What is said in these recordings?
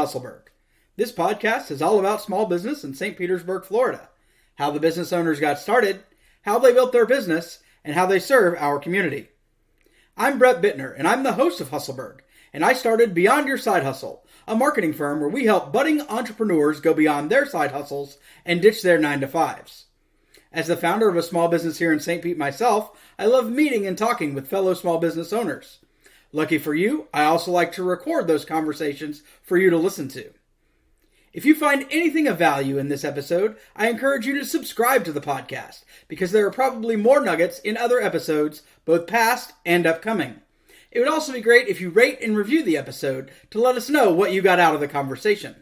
Hustleburg. This podcast is all about small business in St. Petersburg, Florida. How the business owners got started, how they built their business, and how they serve our community. I'm Brett Bittner, and I'm the host of Hustleburg, and I started Beyond Your Side Hustle, a marketing firm where we help budding entrepreneurs go beyond their side hustles and ditch their 9-to-5s. As the founder of a small business here in St. Pete myself, I love meeting and talking with fellow small business owners. Lucky for you, I also like to record those conversations for you to listen to. If you find anything of value in this episode, I encourage you to subscribe to the podcast, because there are probably more nuggets in other episodes, both past and upcoming. It would also be great if you rate and review the episode to let us know what you got out of the conversation.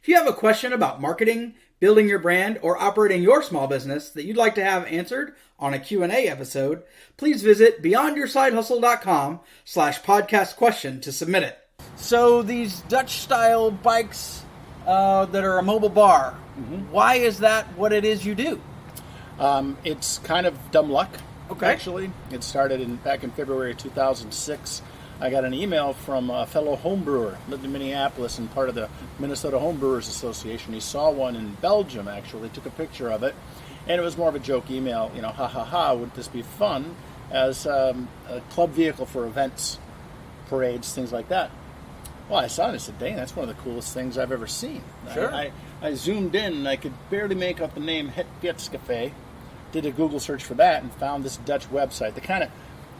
If you have a question about marketing, building your brand, or operating your small business that you'd like to have answered on a Q&A episode, please visit beyondyoursidehustle.com/podcast question to submit it. So these Dutch-style bikes that are a mobile bar, why is that what it is you do? It's kind of dumb luck, Okay. actually. It started back in February 2006. I got an email from a fellow home brewer, lived in Minneapolis and part of the Minnesota Home Brewers Association. He saw one in Belgium, actually, took a picture of it, and it was more of a joke email, ha ha ha, would this be fun as a club vehicle for events, parades, things like that. Well, I saw it and I said, dang, that's one of the coolest things I've ever seen. Sure. I zoomed in and I could barely make out the name Het Fietscafé, did a Google search for that and found this Dutch website, the kind of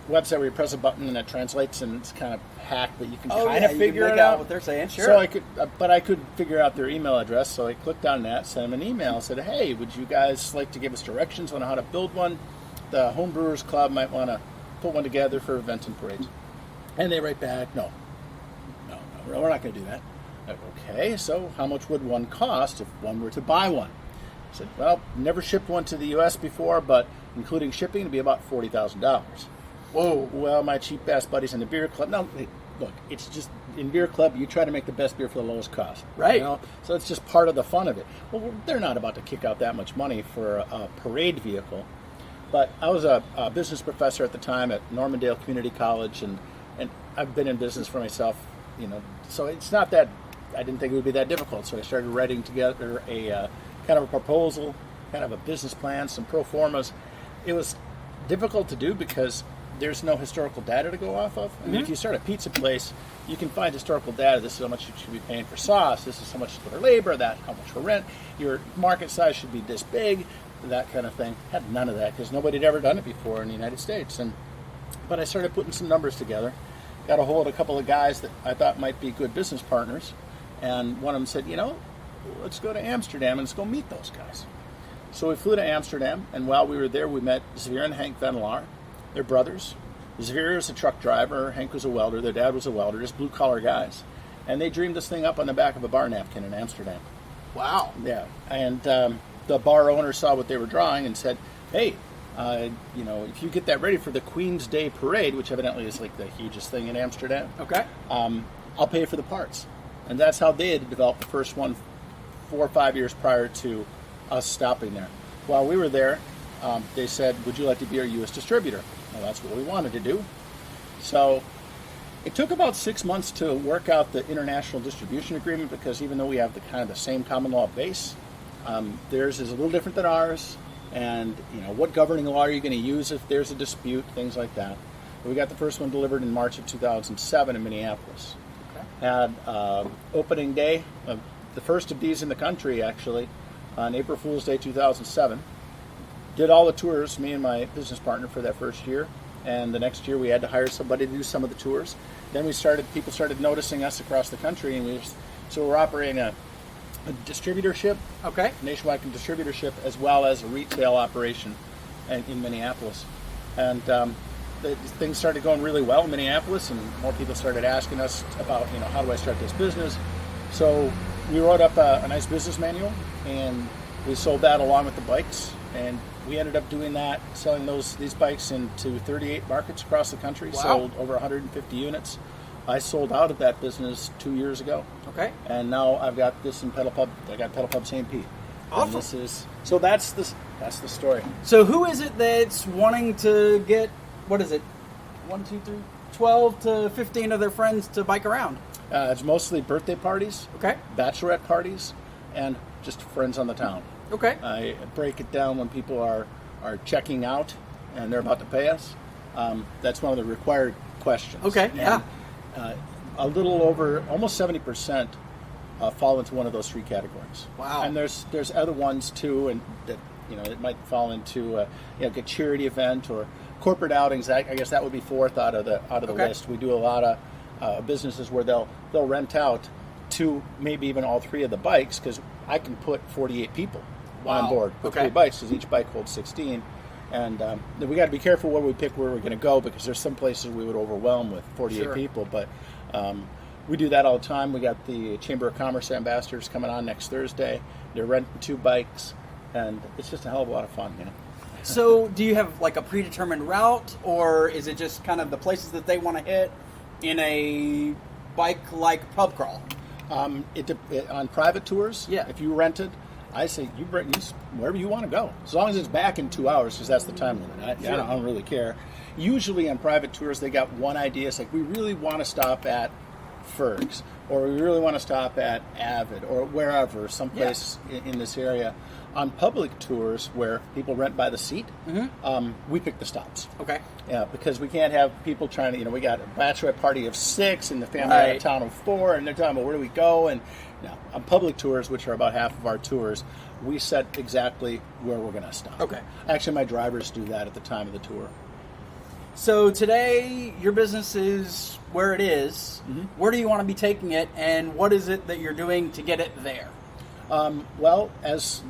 website where you press a button and it translates and it's kind of hacked, but you can kind of figure it out what they're saying. Sure. So I could figure out their email address, so I clicked on that, sent them an email, said, hey, would you guys like to give us directions on how to build one? The Home Brewers Club might want to put one together for events and parades. And they write back, no, we're not going to do that. Okay, so how much would one cost if one were to buy one? I said, well, never shipped one to the U.S. before, but including shipping, it'd be about $40,000. Whoa. Well, my cheap-ass buddies in the beer club. No, look, it's just, in beer club, you try to make the best beer for the lowest cost. Right. So it's just part of the fun of it. Well, they're not about to kick out that much money for a parade vehicle. But I was a business professor at the time at Normandale Community College, and I've been in business for myself, so it's not that, I didn't think it would be that difficult. So I started writing together a kind of a proposal, kind of a business plan, some pro formas. It was difficult to do because there's no historical data to go off of. I mean, if you start a pizza place, you can find historical data. This is how much you should be paying for sauce. This is how much for labor. That how much for rent. Your market size should be this big. That kind of thing. Had none of that because nobody had ever done it before in the United States. But I started putting some numbers together. Got a hold of a couple of guys that I thought might be good business partners, and one of them said, let's go to Amsterdam and let's go meet those guys. So we flew to Amsterdam, and while we were there, we met Xavier and Hank Van Laar. They're brothers. Xavier was a truck driver. Hank was a welder. Their dad was a welder. Just blue-collar guys. And they dreamed this thing up on the back of a bar napkin in Amsterdam. Wow. Yeah. And the bar owner saw what they were drawing and said, hey, if you get that ready for the Queen's Day Parade, which evidently is like the hugest thing in Amsterdam, Okay. I'll pay for the parts. And that's how they had developed the first one 4 or 5 years prior to us stopping there. While we were there, they said, would you like to be our U.S. distributor? Well, that's what we wanted to do. So it took about 6 months to work out the international distribution agreement, because even though we have the same common law base, theirs is a little different than ours. And what governing law are you going to use if there's a dispute, things like that. But we got the first one delivered in March of 2007 in Minneapolis. Okay. Had opening day, the first of these in the country actually, on April Fool's Day 2007. Did all the tours, me and my business partner, for that first year. And the next year we had to hire somebody to do some of the tours. Then people started noticing us across the country, and so we're operating a distributorship, nationwide distributorship, as well as a retail operation in Minneapolis. And things started going really well in Minneapolis, and more people started asking us about, how do I start this business? So we wrote up a nice business manual, and we sold that along with the bikes. And we ended up doing that, selling these bikes into 38 markets across the country. Wow. Sold over 150 units. I sold out of that business 2 years ago. Okay. And now I've got this in Pedal Pub. I got Pedal Pub St. Pete. Awesome. So that's the story. So who is it that's wanting to get, 1, 2, 3, 12 to 15 of their friends to bike around? It's mostly birthday parties, Okay. bachelorette parties, and just friends on the town. Okay. I break it down when people are checking out and they're about to pay us. That's one of the required questions. Okay, yeah. And, a little over, almost 70% fall into one of those three categories. Wow. And there's other ones too, and that it might fall into a charity event or corporate outings. I guess that would be fourth out of the Okay. list. We do a lot of businesses where they'll rent out two, maybe even all three of the bikes, because I can put 48 people Wow. on board with Okay. three bikes, because each bike holds 16. And we got to be careful where we pick where we're going to go, because there's some places we would overwhelm with 48 Sure. people. But we do that all the time. We got the Chamber of Commerce ambassadors coming on next Thursday. They're renting two bikes, and it's just a hell of a lot of fun. So, do you have like a predetermined route, or is it just kind of the places that they want to hit in a bike-like pub crawl? On private tours, Yeah. if you rent it, I say you bring wherever you want to go, as long as it's back in 2 hours, because that's the time limit. I don't really care. Usually on private tours, they got one idea. It's like, we really want to stop at Ferg's, or we really want to stop at Avid, or wherever, someplace in this area. On public tours where people rent by the seat, we pick the stops. Okay. Yeah, because we can't have people trying to, we got a bachelorette party of 6 and the family out Right. of town of 4, and they're talking about where do we go. And on public tours, which are about half of our tours, we set exactly where we're going to stop. Okay. Actually, my drivers do that at the time of the tour. So today, your business is where it is. Where do you want to be taking it, and what is it that you're doing to get it there? Well, as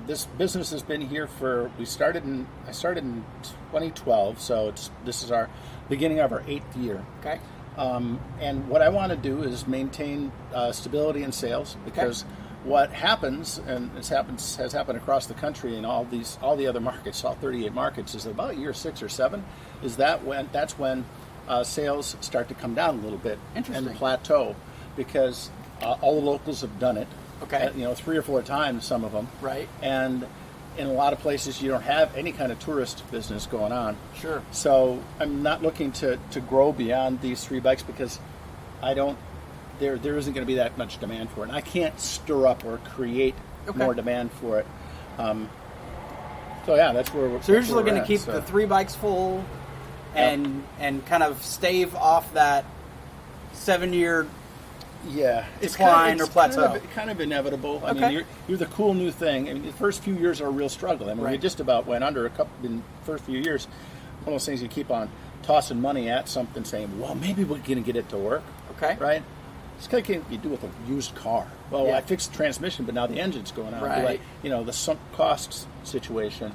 this business has been here I started in 2012, so this is our beginning of our 8th year. Okay. And what I want to do is maintain stability in sales, because what happens, and has happened across the country in all the other markets, all 38 markets, is about year 6 or 7, that's when sales start to come down a little bit Interesting. and plateau, because all the locals have done it. Okay. 3 or 4 times, some of them. Right. And in a lot of places, you don't have any kind of tourist business going on. Sure. So I'm not looking to grow beyond these 3 bikes, because there isn't going to be that much demand for it. And I can't stir up or create more demand for it. So yeah, that's where we're. So you're just looking to at, keep the 3 bikes full, and kind of stave off that 7-year. Yeah, Decline or plateau. Kind of inevitable. I Okay. mean, you're the cool new thing. I mean, the first few years are a real struggle. I mean, we Right. just about went under in the first few years. One of those things you keep on tossing money at something, saying, "Well, maybe we're going to get it to work." Okay. Right? It's kind of you do with a used car. Well, Yeah. I fixed the transmission, but now the engine's going out. Right. The sunk costs situation.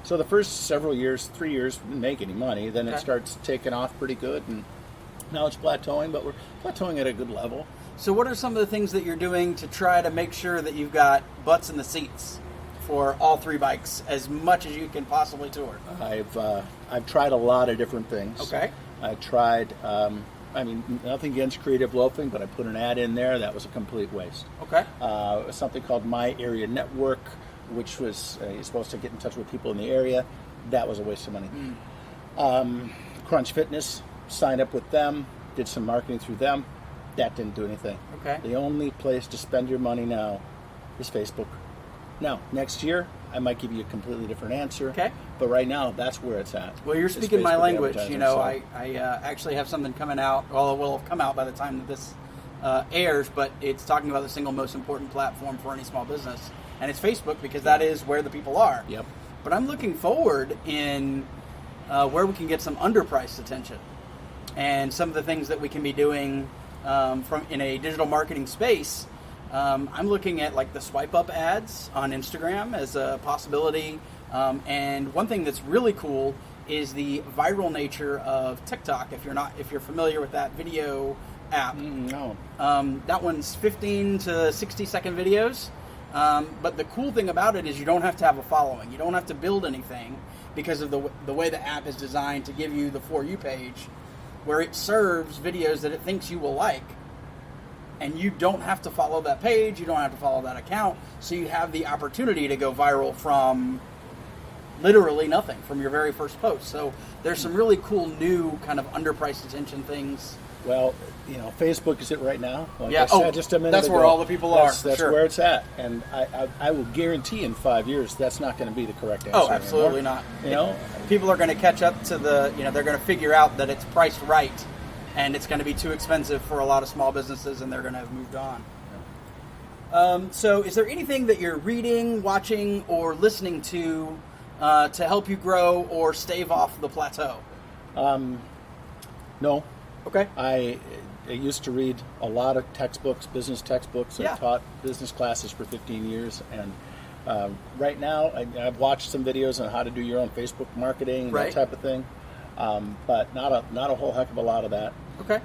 So the first several years, 3 years, we didn't make any money. Then it starts taking off pretty good, and now it's plateauing, but we're plateauing at a good level. So what are some of the things that you're doing to try to make sure that you've got butts in the seats for all 3 bikes as much as you can possibly tour? I've tried a lot of different things. Okay. I tried. Nothing against creative loafing, but I put an ad in there that was a complete waste. Okay. Something called My Area Network, which was you're supposed to get in touch with people in the area. That was a waste of money. Crunch Fitness, signed up with them, did some marketing through them. That didn't do anything. Okay. The only place to spend your money now is Facebook. Now, next year, I might give you a completely different answer. Okay. But right now, that's where it's at. Well, you're is speaking my Facebook language. advertising. I actually have something coming out. Well, it will have come out by the time that this airs, but it's talking about the single most important platform for any small business, and it's Facebook, because that is where the people are. Yep. But I'm looking forward in where we can get some underpriced attention, and some of the things that we can be doing from in a digital marketing space. I'm looking at like the swipe up ads on Instagram as a possibility. And one thing that's really cool is the viral nature of TikTok. If you're familiar with that video app, No. that one's 15 to 60 second videos. But the cool thing about it is you don't have to have a following. You don't have to build anything, because of the way the app is designed to give you the For You page, where it serves videos that it thinks you will like. And you don't have to follow that page. You don't have to follow that account. So you have the opportunity to go viral from literally nothing, from your very first post. So there's some really cool new kind of underpriced attention things Well, Facebook is it right now. Like Yeah. I said just a minute that's ago, where all the people are. That's Sure. where it's at, and I will guarantee in 5 years that's not going to be the correct answer. Oh, absolutely anymore. not. People are going to catch up to they're going to figure out that it's priced right, and it's going to be too expensive for a lot of small businesses, and they're going to have moved on. So is there anything that you're reading, watching, or listening to help you grow or stave off the plateau? No. Okay. I used to read a lot of textbooks, business textbooks. Yeah. I taught business classes for 15 years, and right now I've watched some videos on how to do your own Facebook marketing, Right. that type of thing, but not a whole heck of a lot of that. Okay.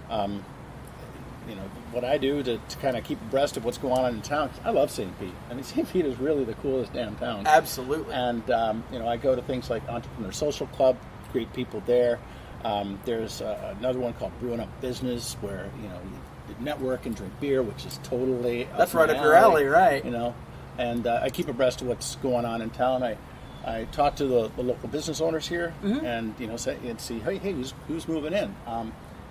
What I do to kind of keep abreast of what's going on in town. 'Cause I love St. Pete. I mean, St. Pete is really the coolest damn town. Absolutely. And I go to things like Entrepreneur Social Club, great people there. There's another one called Brewing Up Business, where you network and drink beer, which is totally That's right up your alley, right? And I keep abreast of what's going on in town. I talk to the local business owners here, and see, hey, who's moving in.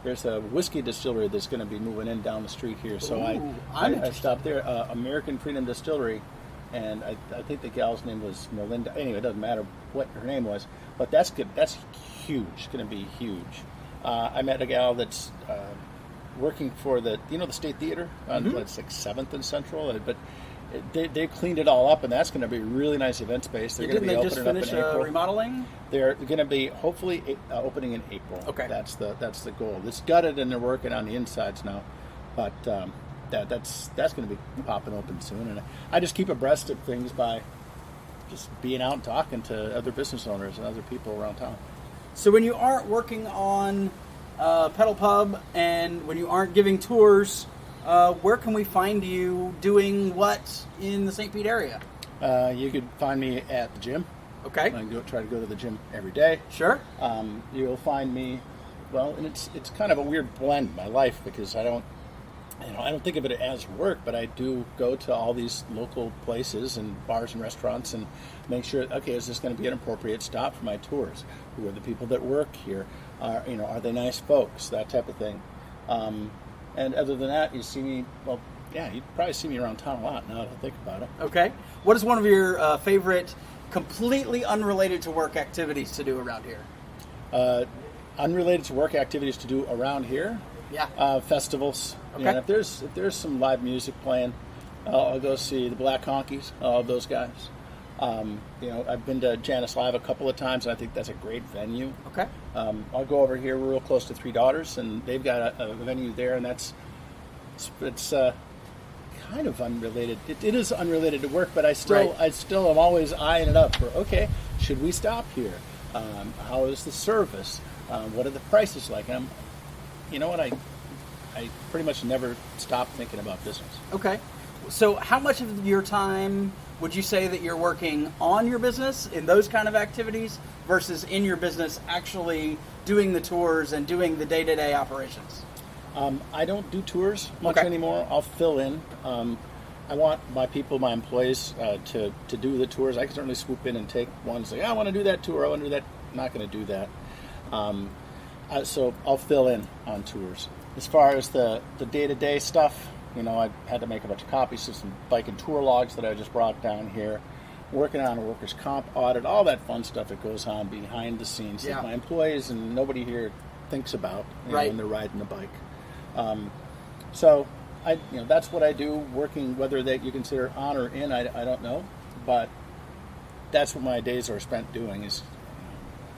There's a whiskey distillery that's going to be moving in down the street here, so I stopped there. American Freedom Distillery, and I think the gal's name was Melinda. Anyway, it doesn't matter what her name was, but that's good. That's huge. Going to be huge. I met a gal that's working for the State Theater on it's like 7th and Central, but they cleaned it all up, and that's going to be a really nice event space. They're going to be opening up in April. Didn't they just finish remodeling? They're going to be hopefully opening in April. Okay, that's the goal. It's gutted, and they're working on the insides now, but that's going to be popping open soon. And I just keep abreast of things by just being out and talking to other business owners and other people around town. So when you aren't working on Pedal Pub and when you aren't giving tours, where can we find you doing what in the St. Pete area? You could find me at the gym. Okay. I try to go to the gym every day. Sure. You'll find me, and it's kind of a weird blend in my life because I don't think of it as work, but I do go to all these local places and bars and restaurants and make sure, okay, is this going to be an appropriate stop for my tours? Who are the people that work here? Are they nice folks? That type of thing. And other than that, you see me, you'd probably see me around town a lot now that I think about it. Okay. What is one of your favorite, completely unrelated to work activities to do around here? Unrelated to work activities to do around here? Yeah. Festivals. Okay. If there's some live music playing, I'll go see the Black Honkies, all of those guys. I've been to Janice Live a couple of times, and I think that's a great venue. Okay. I'll go over here. We're real close to Three Daughters, and they've got a venue there, and it's kind of unrelated. It is unrelated to work, but I still am always eyeing it up for, okay, should we stop here? How is the service? What are the prices like? And I pretty much never stop thinking about business. Okay. So how much of your time would you say that you're working on your business in those kind of activities versus in your business actually doing the tours and doing the day-to-day operations? I don't do tours much anymore. I'll fill in. I want my employees to do the tours. I can certainly swoop in and take one. Say, I want to do that tour. I want to do that. I'm not going to do that. So I'll fill in on tours. As far as the day-to-day stuff, I had to make a bunch of copies of some bike and tour logs that I just brought down here, working on a workers' comp audit, all that fun stuff that goes on behind the scenes that my employees and nobody here thinks about when they're riding the bike. So that's what I do, working, whether that you consider on or in, I don't know, but that's what my days are spent doing, is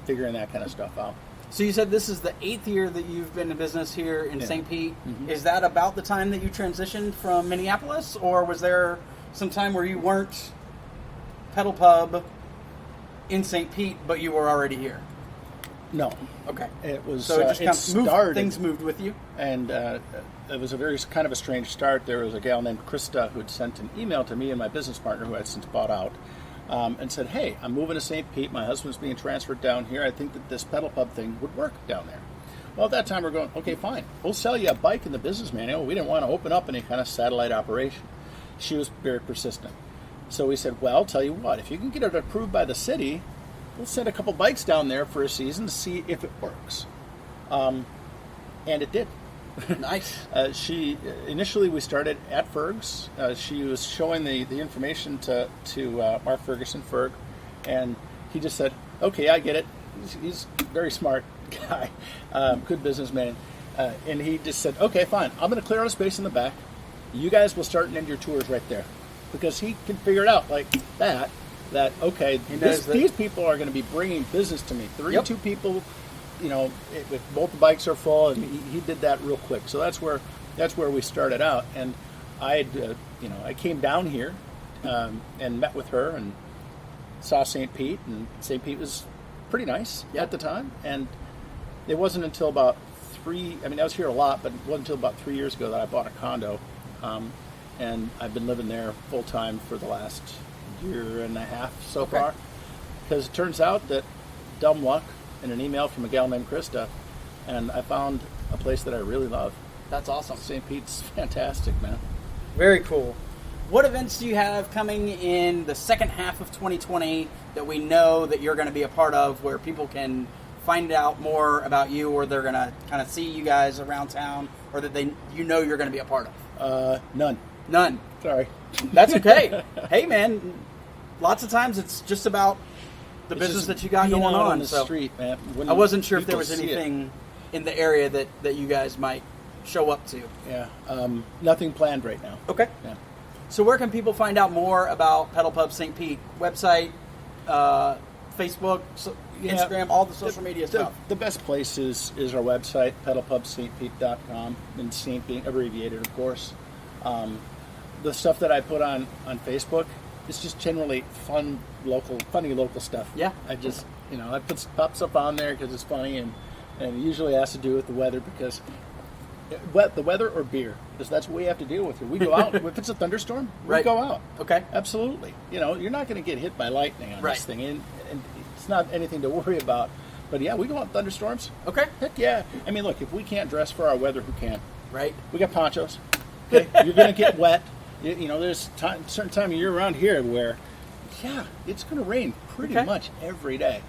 figuring that kind of stuff out. So you said this is the 8th year that you've been in business here in St. Pete. Mm-hmm. Is that about the time that you transitioned from Minneapolis, or was there some time where you weren't Pedal Pub in St. Pete, but you were already here? No. Okay. It was. So it just things moved with you? And it was a very kind of a strange start. There was a gal named Krista who had sent an email to me and my business partner, who I had since bought out, and said, hey, I'm moving to St. Pete. My husband's being transferred down here. I think that this Pedal Pub thing would work down there. Well, at that time, we're going, okay, fine. We'll sell you a bike in the business manual. We didn't want to open up any kind of satellite operation. She was very persistent. So we said, well, tell you what, if you can get it approved by the city, we'll send a couple bikes down there for a season to see if it works. And it did. Nice. Initially we started at Ferg's. She was showing the information to Mark Ferguson, Ferg, and he just said, "Okay, I get it." He's a very smart guy, good businessman, and he just said, "Okay, fine. I'm going to clear out a space in the back. You guys will start and end your tours right there," because he can figure it out like that. That okay, these people are going to be bringing business to me. 32 people, if both the bikes are full, and he did that real quick. So that's where we started out. And I came down here and met with her and saw St. Pete, and St. Pete was pretty nice at the time. And it wasn't until about I was here a lot, but it wasn't until about 3 years ago that I bought a condo, and I've been living there full time for the last year and a half so far, because it turns out that dumb luck and an email from a gal named Krista, and I found a place that I really love. That's awesome. St. Pete's fantastic, man. Very cool. What events do you have coming in the second half of 2020 that we know that you're going to be a part of, where people can find out more about you, or they're going to kind of see you guys around town, or that you're going to be a part of? None. Sorry. That's okay. Hey, man, lots of times it's just about the business that you got going on the so street, man. I wasn't sure if there was anything in the area that you guys might show up to. Yeah. Nothing planned right now. Okay. Yeah. So where can people find out more about Pedal Pub St. Pete? Website, Facebook, Instagram, all the social media stuff. The best place is our website, pedalpubstpete.com, and St. being abbreviated, of course. The stuff that I put on Facebook is just generally funny local stuff. Yeah. I just, I pop stuff on there because it's funny, and it usually has to do with the weather, because the weather or beer, because that's what we have to deal with here. We go out, if it's a thunderstorm, we go out. Okay. Absolutely. You're not going to get hit by lightning on this thing, and it's not anything to worry about. But yeah, we go out in thunderstorms. Okay. Heck yeah. I mean, look, if we can't dress for our weather, who can? Right. We got ponchos. Okay. You're going to get wet. There's certain time of year around here where, it's going to rain pretty much every day.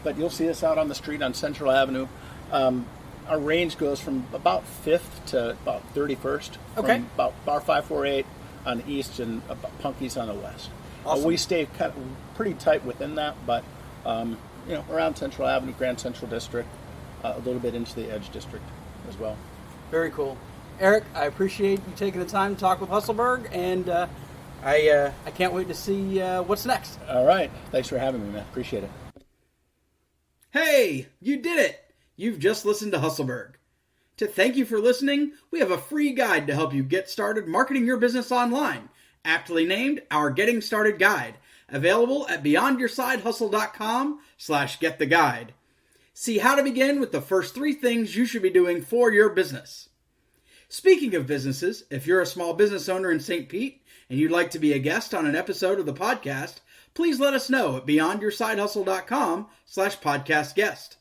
But you'll see us out on the street on Central Avenue. Our range goes from about 5th to about 31st. Okay. From about bar 548 on the east and about Punky's on the west. Awesome. We stay kind of pretty tight within that, but around Central Avenue, Grand Central District, a little bit into the Edge District as well. Very cool. Eric, I appreciate you taking the time to talk with Hustleburg, and I can't wait to see what's next. All right. Thanks for having me, man. Appreciate it. Hey, you did it! You've just listened to Hustleburg. To thank you for listening, we have a free guide to help you get started marketing your business online, aptly named our Getting Started Guide, available at beyondyoursidehustle.com/gettheguide. See how to begin with the first 3 things you should be doing for your business. Speaking of businesses, if you're a small business owner in St. Pete and you'd like to be a guest on an episode of the podcast, please let us know at beyondyoursidehustle.com/podcastguest.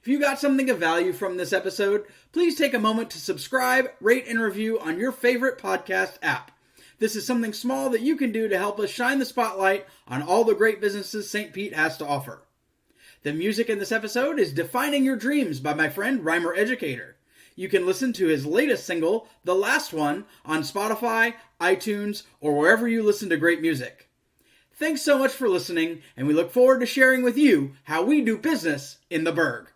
If you got something of value from this episode, please take a moment to subscribe, rate, and review on your favorite podcast app. This is something small that you can do to help us shine the spotlight on all the great businesses St. Pete has to offer. The music in this episode is Defining Your Dreams by my friend Rhymer Educator. You can listen to his latest single, The Last One, on Spotify, iTunes, or wherever you listen to great music. Thanks so much for listening, and we look forward to sharing with you how we do business in the Burg.